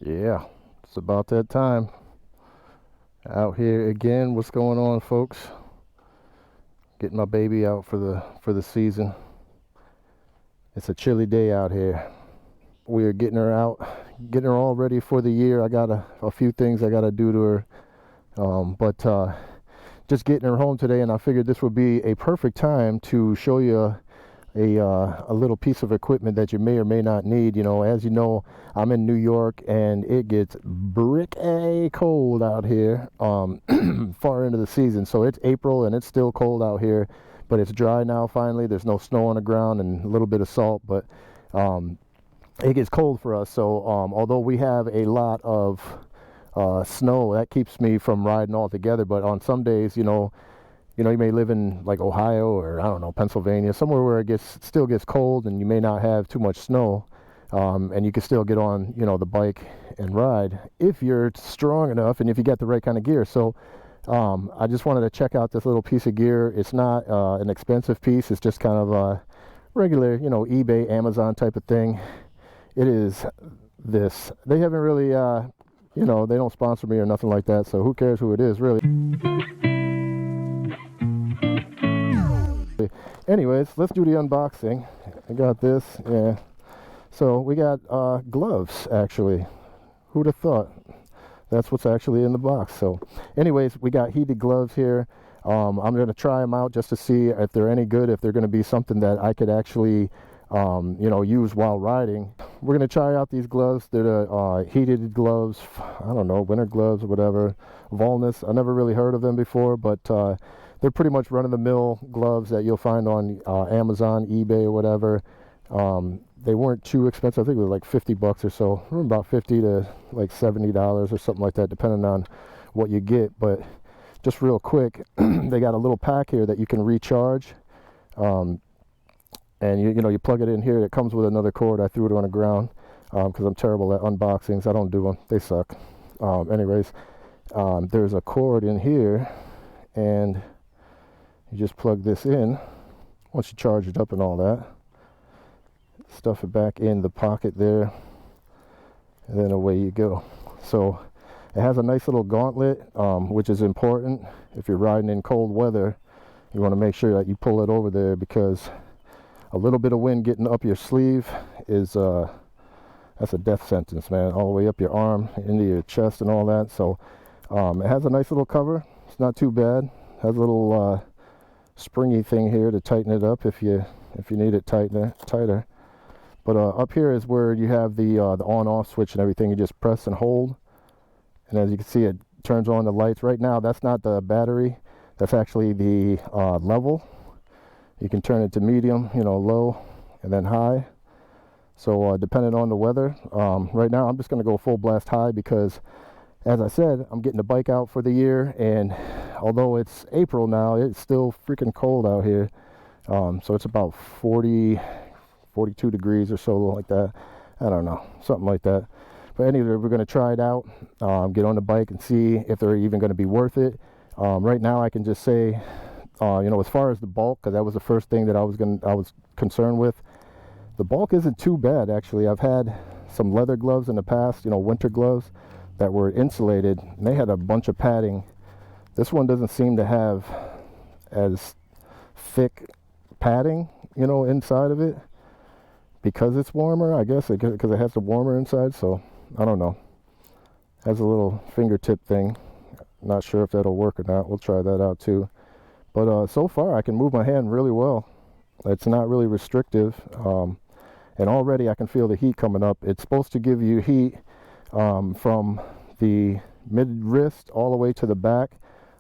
Yeah, it's about that time. Out here again. What's going on, folks? Getting my baby out for the season. It's a chilly day out here. We are getting her out, getting her all ready for the year. I got a few things I got to do to her, but just getting her home today, and I figured this would be a perfect time to show you a little piece of equipment that you may or may not need. As you know, I'm in New York and it gets brick-a cold out here far into the season. So it's April and it's still cold out here, but it's dry now finally. There's no snow on the ground and a little bit of salt, but it gets cold for us. So although we have a lot of snow, that keeps me from riding altogether. But on some days, you may live in like Ohio or I don't know, Pennsylvania, somewhere where it still gets cold and you may not have too much snow, and you can still get on, the bike and ride if you're strong enough and if you got the right kind of gear. So I just wanted to check out this little piece of gear. It's not an expensive piece. It's just kind of a regular, eBay, Amazon type of thing. It is this. They haven't really, they don't sponsor me or nothing like that, so who cares who it is, really. Anyways, let's do the unboxing. I got this, yeah. So we got gloves, actually. Who'd have thought? That's what's actually in the box. So anyways, we got heated gloves here. I'm going to try them out just to see if they're any good, if they're going to be something that I could actually, use while riding. We're going to try out these gloves. They're the heated gloves. I don't know, winter gloves or whatever. Vulness. I never really heard of them before, but they're pretty much run-of-the-mill gloves that you'll find on Amazon, eBay, or whatever. They weren't too expensive. I think it was like $50 or so. About $50 to like $70 or something like that, depending on what you get. But just real quick, they got a little pack here that you can recharge. And you plug it in here. It comes with another cord. I threw it on the ground because I'm terrible at unboxings. I don't do them. They suck. Anyways, there's a cord in here, and you just plug this in. Once you charge it up and all that, stuff it back in the pocket there, and then away you go. So it has a nice little gauntlet, which is important. If you're riding in cold weather, you want to make sure that you pull it over there, because a little bit of wind getting up your sleeve is that's a death sentence, man. All the way up your arm, into your chest and all that. So it has a nice little cover. It's not too bad. Has a little springy thing here to tighten it up if you need it tighter. But up here is where you have the on-off switch and everything. You just press and hold, and as you can see, it turns on the lights. Right now, that's not the battery. That's actually the level. You can turn it to medium, low, and then high. So depending on the weather, right now I'm just going to go full blast high because, as I said, I'm getting the bike out for the year, and although it's April now, it's still freaking cold out here. So it's about 40, 42 degrees or so, like that. I don't know, something like that. But anyway, we're going to try it out, get on the bike and see if they're even going to be worth it. Right now I can just say, as far as the bulk, because that was the first thing that I was concerned with. The bulk isn't too bad, actually. I've had some leather gloves in the past, winter gloves that were insulated, and they had a bunch of padding. This one doesn't seem to have as thick padding, inside of it, because it's warmer, I guess, because it has the warmer inside. So I don't know. Has a little fingertip thing. Not sure if that'll work or not. We'll try that out too. But so far I can move my hand really well. It's not really restrictive, and already I can feel the heat coming up. It's supposed to give you heat from the mid wrist all the way to the back,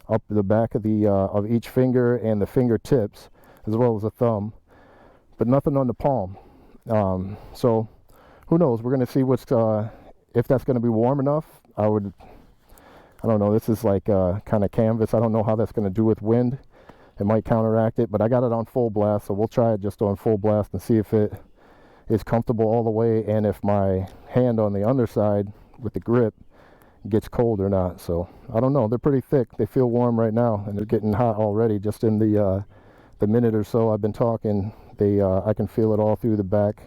up the back of the of each finger and the fingertips, as well as the thumb, but nothing on the palm. So who knows? We're going to see if that's going to be warm enough. I don't know. This is like kind of canvas. I don't know how that's going to do with wind. It might counteract it, but I got it on full blast, so we'll try it just on full blast and see if it is comfortable all the way, and if my hand on the underside with the grip gets cold or not. So I don't know. They're pretty thick. They feel warm right now, and they're getting hot already. Just in the minute or so I've been talking, I can feel it all through the back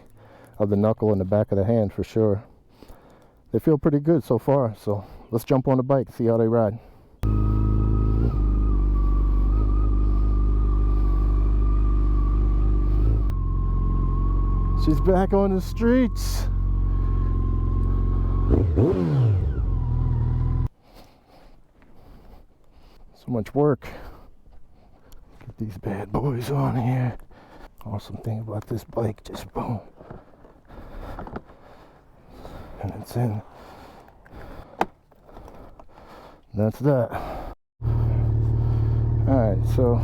of the knuckle and the back of the hand for sure. they feel pretty good so far. So let's jump on the bike, see how they ride. She's back on the streets. So much work. Get these bad boys on here. Awesome thing about this bike, just boom. And it's in. That's that. Alright, so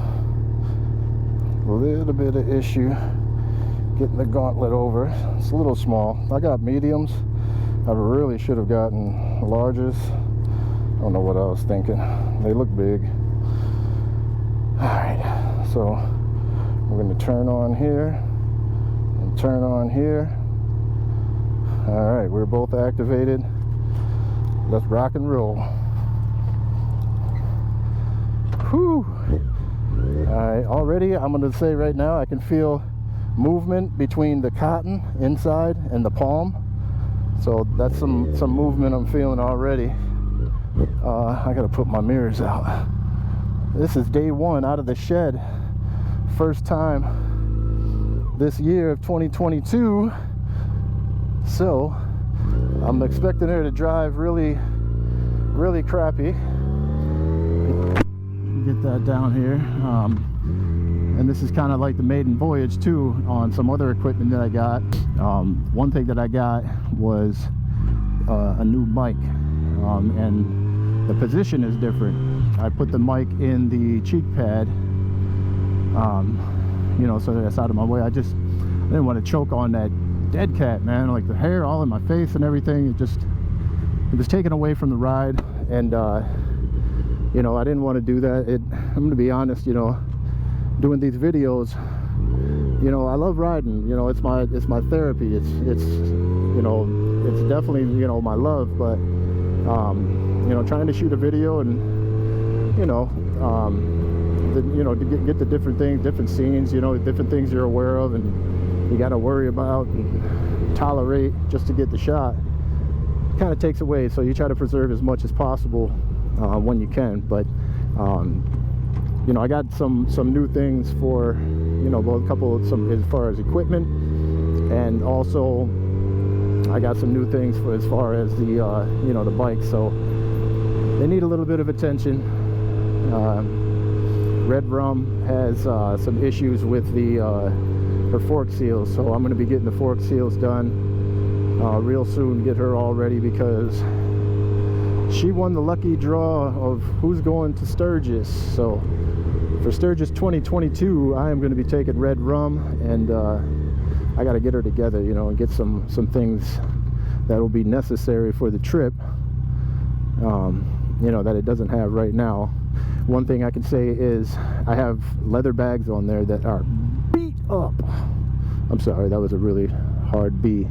a little bit of issue getting the gauntlet over. It's a little small. I got mediums. I really should have gotten larges. I don't know what I was thinking. They look big. Alright, so we're going to turn on here and turn on here. Alright, we're both activated. Let's rock and roll. Whew. Alright, already I'm going to say right now I can feel movement between the cotton inside and the palm. So that's some movement I'm feeling already. I gotta put my mirrors out. This is day one out of the shed. First time this year of 2022. So I'm expecting her to drive really crappy. Get that down here. And this is kind of like the maiden voyage too on some other equipment that I got. One thing that I got was a new mic, and the position is different. I put the mic in the cheek pad, you know, so that's out of my way. I didn't want to choke on that dead cat, man. Like the hair all in my face and everything. It was taken away from the ride, and you know, I didn't want to do that. I'm gonna be honest, you know, doing these videos, you know, I love riding, you know, it's my therapy, it's you know, it's definitely, you know, my love, but you know, trying to shoot a video and you know, you know, to get the different things, different scenes, you know, different things you're aware of and you got to worry about and tolerate just to get the shot, kind of takes away. So you try to preserve as much as possible when you can, but you know, I got some new things for, you know, both some as far as equipment, and also I got some new things for as far as the you know, the bike. So they need a little bit of attention. Red Rum has some issues with her fork seals, so I'm going to be getting the fork seals done real soon. Get her all ready because she won the lucky draw of who's going to Sturgis. So for Sturgis 2022, I am going to be taking Red Rum, and I got to get her together, you know, and get some things that will be necessary for the trip, you know, that it doesn't have right now. One thing I can say is I have leather bags on there that are beat up. I'm sorry, that was a really hard B.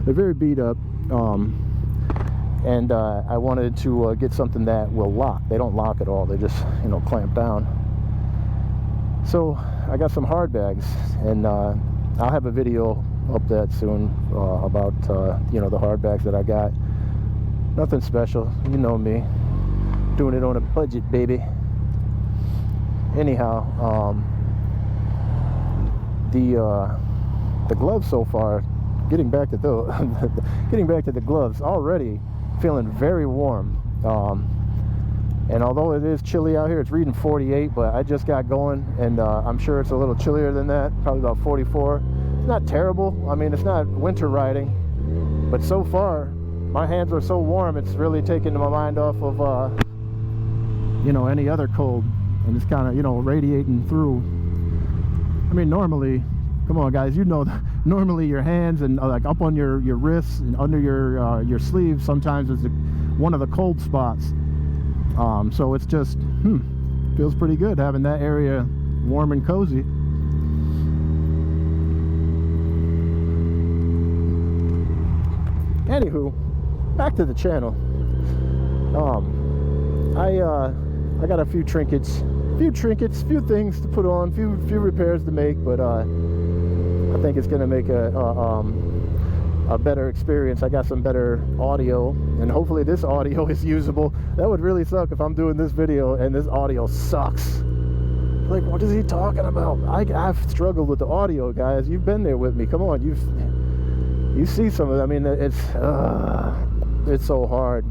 They're very beat up, and I wanted to get something that will lock. They don't lock at all, they just, you know, clamp down. So I got some hard bags, and I'll have a video up that soon about you know, the hard bags that I got. Nothing special, you know me, doing it on a budget, baby. Anyhow, the gloves so far, getting back to the gloves, already feeling very warm. And although it is chilly out here, it's reading 48, but I just got going, and I'm sure it's a little chillier than that, probably about 44. It's not terrible. I mean, it's not winter riding, but so far my hands are so warm, it's really taking my mind off of you know, any other cold, and it's kind of, you know, radiating through. I mean, normally, come on guys, you know, normally your hands and like up on your wrists and under your sleeves sometimes is one of the cold spots. So it's just feels pretty good having that area warm and cozy. Anywho, back to the channel. I got a few trinkets, few things to put on, few repairs to make, but I think it's gonna make a a better experience. I got some better audio, and hopefully this audio is usable. That would really suck if I'm doing this video and this audio sucks. Like, what is he talking about? I've struggled with the audio, guys. You've been there with me. Come on, you see some of it. I mean, it's so hard.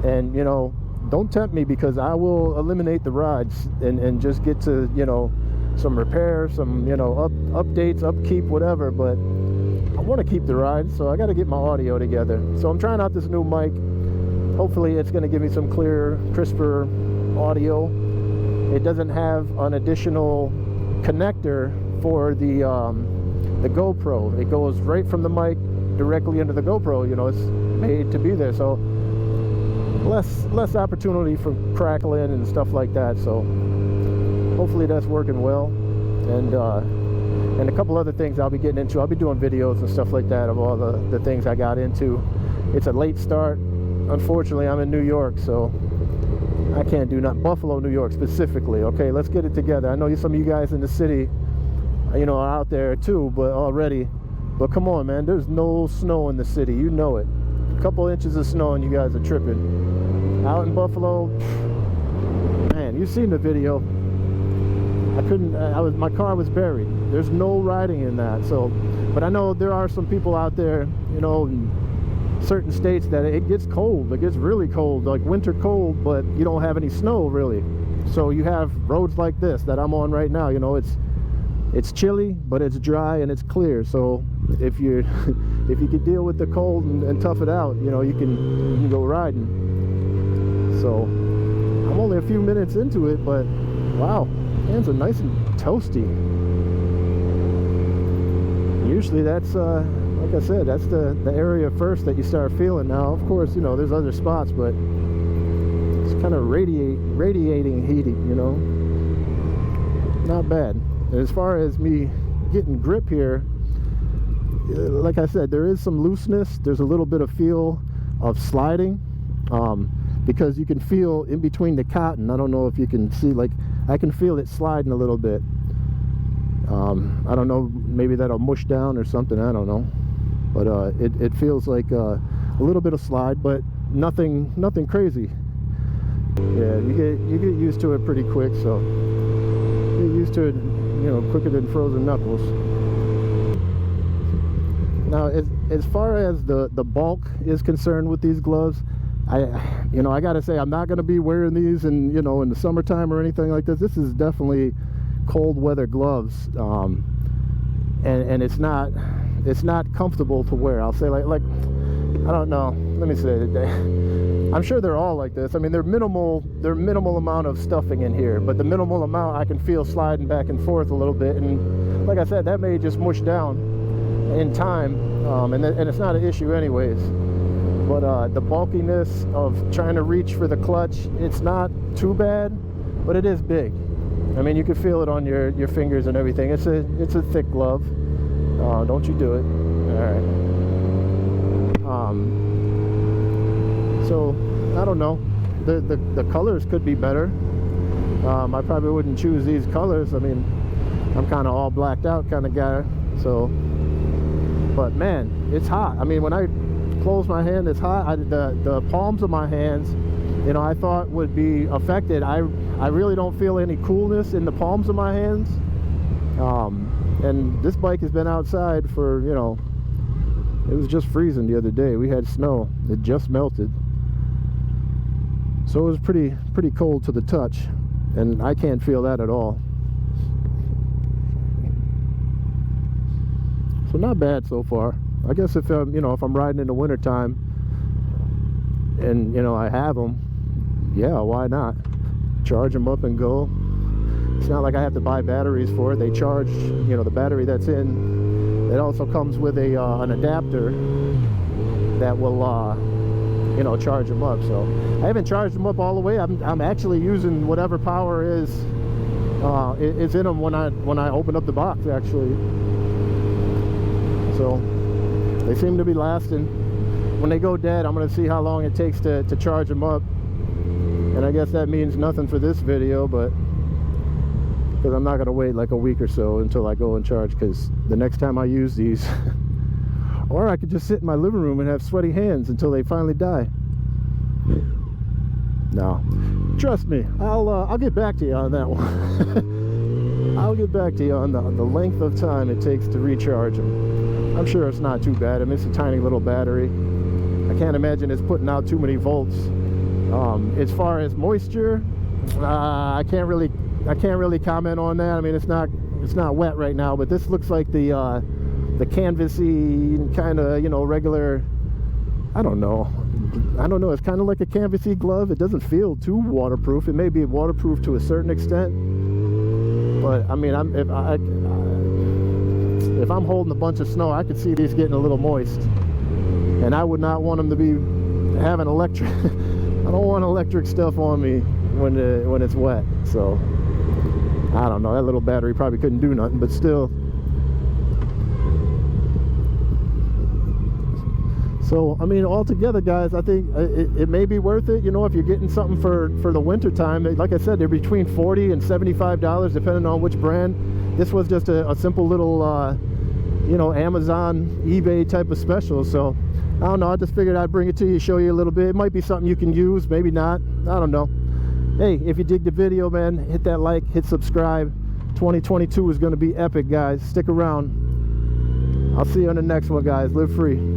And, you know, don't tempt me, because I will eliminate the rides and just get to, you know, some repair, some, you know, updates, upkeep, whatever. But I want to keep the ride, so I got to get my audio together. So I'm trying out this new mic. Hopefully it's going to give me some clearer, crisper audio. It doesn't have an additional connector for the GoPro. It goes right from the mic directly into the GoPro. You know, it's made to be there, so less opportunity for crackling and stuff like that. So hopefully that's working well. And a couple other things I'll be getting into. I'll be doing videos and stuff like that of all the things I got into. It's a late start. Unfortunately, I'm in New York, so I can't do nothing. Buffalo, New York specifically. Okay, let's get it together. I know some of you guys in the city, you know, are out there too, but already. But come on, man, there's no snow in the city. You know it. A couple inches of snow and you guys are tripping. Out in Buffalo, man, you've seen the video. I couldn't, my car was buried. There's no riding in that. So, but I know there are some people out there, you know, in certain states that it gets cold. It gets really cold, like winter cold, but you don't have any snow really. So you have roads like this that I'm on right now. You know, it's chilly, but it's dry and it's clear. So if you can deal with the cold and tough it out, you know, you can go riding. So I'm only a few minutes into it, but wow, hands are nice and toasty. Usually that's like I said, that's the area first that you start feeling. Now, of course, you know, there's other spots, but it's kind of radiating heating, you know. Not bad. As far as me getting grip here, like I said, there is some looseness. There's a little bit of feel of sliding, because you can feel in between the cotton. I don't know if you can see, like, I can feel it sliding a little bit. I don't know, maybe that'll mush down or something, I don't know. But it feels like a little bit of slide, but nothing crazy. Yeah, you get used to it pretty quick, so get used to it, you know, quicker than frozen knuckles. Now, as far as the bulk is concerned with these gloves, I gotta say, I'm not gonna be wearing these in the summertime or anything like this. This is definitely cold weather gloves, and it's not comfortable to wear. I'll say, like I don't know, let me say it. I'm sure they're all like this. I mean, they're minimal amount of stuffing in here, but the minimal amount I can feel sliding back and forth a little bit, and like I said, that may just mush down in time, and it's not an issue anyways. But the bulkiness of trying to reach for the clutch, it's not too bad, but it is big. I mean, you can feel it on your fingers and everything. It's a thick glove. Don't you do it. All right. So I don't know. The colors could be better. I probably wouldn't choose these colors. I mean, I'm kind of all blacked out kind of guy. So, but man, it's hot. I mean, when I close my hand, it's hot. The palms of my hands, you know, I thought would be affected. I really don't feel any coolness in the palms of my hands. And this bike has been outside for, you know, it was just freezing the other day. We had snow. It just melted. So it was pretty cold to the touch, and I can't feel that at all. So not bad so far. I guess if I'm riding in the wintertime and, you know, I have them, yeah, why not? Charge them up and go. It's not like I have to buy batteries for it. They charge, you know, the battery that's in. It also comes with an adapter that will, you know, charge them up. So I haven't charged them up all the way. I'm actually using whatever power is in them when I open up the box, actually. So they seem to be lasting. When they go dead, I'm going to see how long it takes to charge them up. And I guess that means nothing for this video, but because I'm not going to wait like a week or so until I go and charge, because the next time I use these, Or I could just sit in my living room and have sweaty hands until they finally die. No, trust me, I'll get back to you on that one. I'll get back to you on the length of time it takes to recharge them. I'm sure it's not too bad. I mean, it's a tiny little battery. I can't imagine it's putting out too many volts. As far as moisture, I can't really comment on that. I mean, it's not wet right now, but this looks like the canvasy kind of, you know, regular. I don't know. It's kind of like a canvasy glove. It doesn't feel too waterproof. It may be waterproof to a certain extent, but I mean, if I'm holding a bunch of snow, I could see these getting a little moist, and I would not want them to be having electric. I don't want electric stuff on me when it's wet. So I don't know. That little battery probably couldn't do nothing, but still. So, I mean, altogether, guys, I think it may be worth it. You know, if you're getting something for the winter time, like I said, they're between $40 and $75, depending on which brand. This was just a simple little, you know, Amazon, eBay type of special. So, I don't know. I just figured I'd bring it to you, show you a little bit. It might be something you can use, maybe not. I don't know. Hey, if you dig the video, man, hit that like, hit subscribe. 2022 is going to be epic, guys. Stick around. I'll see you on the next one, guys. Live free.